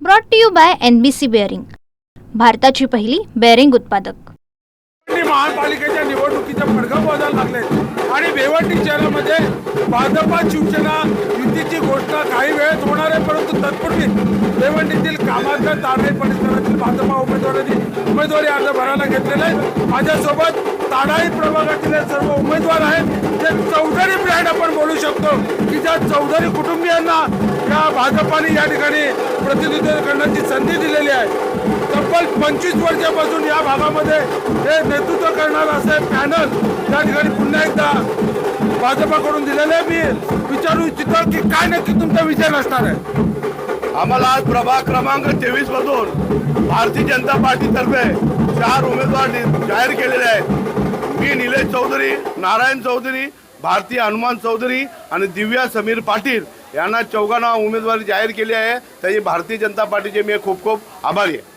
Brought to you by NBC bearing, भारताची पहिली bearing उत्पादक। महापालिकेच्या निवडणुकीचे पडघम वाजायला लागले आणि भिवंडी शहरामध्ये भाजपा शिवसेना युतीची घोषणा काही वेळेत होणार आहे, परंतु तत्पूर्वी भिवंडीतील कामाच्या तारणे परिसरातील भाजपा उमेदवारी अर्ज भरायला घेतलेले आहे। माझ्यासोबत ताडाई प्रभागातील सर्व उमेदवार आहेत। जे चौधरी ब्रँड आपण बोलू शकतो की ज्या चौधरी कुटुंबियांना या भाजपाने या ठिकाणी प्रतिनिधित्व करण्याची संधी दिलेली आहे। तब्बल 25 वर्षापासून या भागामध्ये हे नेतृत्व करणार असे पॅनल या ठिकाणी पुन्हा एकदा भाजपाकडून दिलेले आहे। मी विचारू इच्छितो की काय नक्की तुमचा विचार असणार आहे। आम्हाला आज प्रभाग क्रमांक 23 मधून भारतीय जनता पार्टीतर्फे 4 उमेदवार जाहीर केलेले आहेत। मी निलेश चौधरी, नारायण चौधरी, भारती हनुमान चौधरी आणि दिव्या समीर पाटील यांना चौघांना उमेदवारी जाहीर केली आहे। त्याची भारतीय जनता पार्टीचे मी खूप खूप आभारी आहे।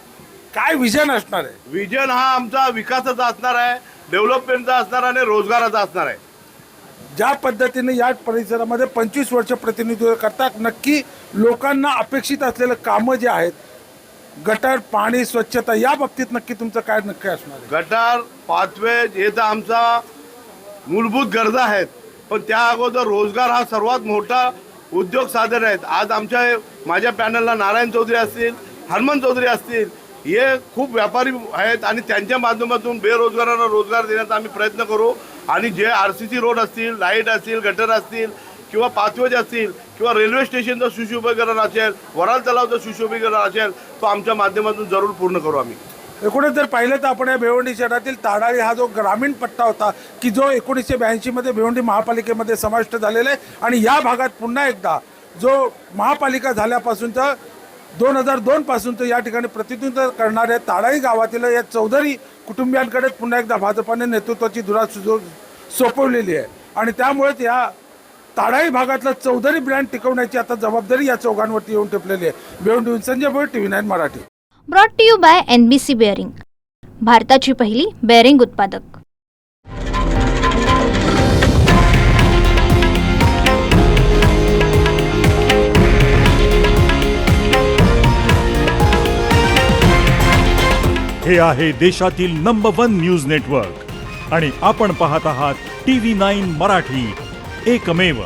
काय विजन असणार आहे? विजन हा आमचा विकासाचा असणार आहे, डेव्हलपमेंटचा असणार आणि रोजगाराचा असणार आहे। ज्या पद्धतीने या परिसरामध्ये 25 वर्ष प्रतिनिधित्व करतात, नक्की लोकांना अपेक्षित असलेलं कामं जे आहेत, गटर, पाणी, स्वच्छता, या बाबतीत नक्की तुमचं काय नक्की असणार आहे? गटार, पाथवे हे तर आमचा मूलभूत गरजा आहेत, पण त्या अगोदर रोजगार हा सर्वात मोठा उद्योग साधन आहेत। आज माझ्या पॅनलला नारायण चौधरी असतील, हनुमान चौधरी असतील, हे खूप व्यापारी आहेत आणि त्यांच्या माध्यमातून बेरोजगारांना रोजगार देण्याचा आम्ही प्रयत्न करू। आणि जे RCC रोड असतील, लाईट असतील, गटर असतील किंवा पाथवेज असतील किंवा रेल्वे स्टेशनचं सुशोभीकरण असेल, वराल तलावचं सुशोभीकरण असेल, तो आमच्या माध्यमातून जरूर पूर्ण करू आम्ही। एकूणच जर पाहिलं तर आपण या भिवंडी शहरातील ताडाळी हा जो ग्रामीण पट्टा होता की जो 1982 मध्ये भिवंडी महापालिकेमध्ये समाविष्ट झालेला आहे आणि या भागात पुन्हा एकदा जो महापालिका झाल्यापासूनचा 2002 पासूनचं या ठिकाणी प्रतिनिधित्व करणाऱ्या ताडाई गावातील या चौधरी कुटुंबियांकडे पुन्हा एकदा भाजपाने नेतृत्वाची धुरा सोपवलेली आहे आणि त्यामुळेच या ताडाई भागातला चौधरी ब्रँड टिकवण्याची आता जबाबदारी या चौघांवरती येऊन टिपलेली आहे। भिवंडीहून Sanjay Bhoir, TV9 Marathi. Brought to you by NBC bearing, भारताची पहिली बेअरिंग उत्पादक। हे आहे देशातील नंबर 1 न्यूज नेटवर्क आणि आपण पाहत आहात TV9 मराठी, एकमेव।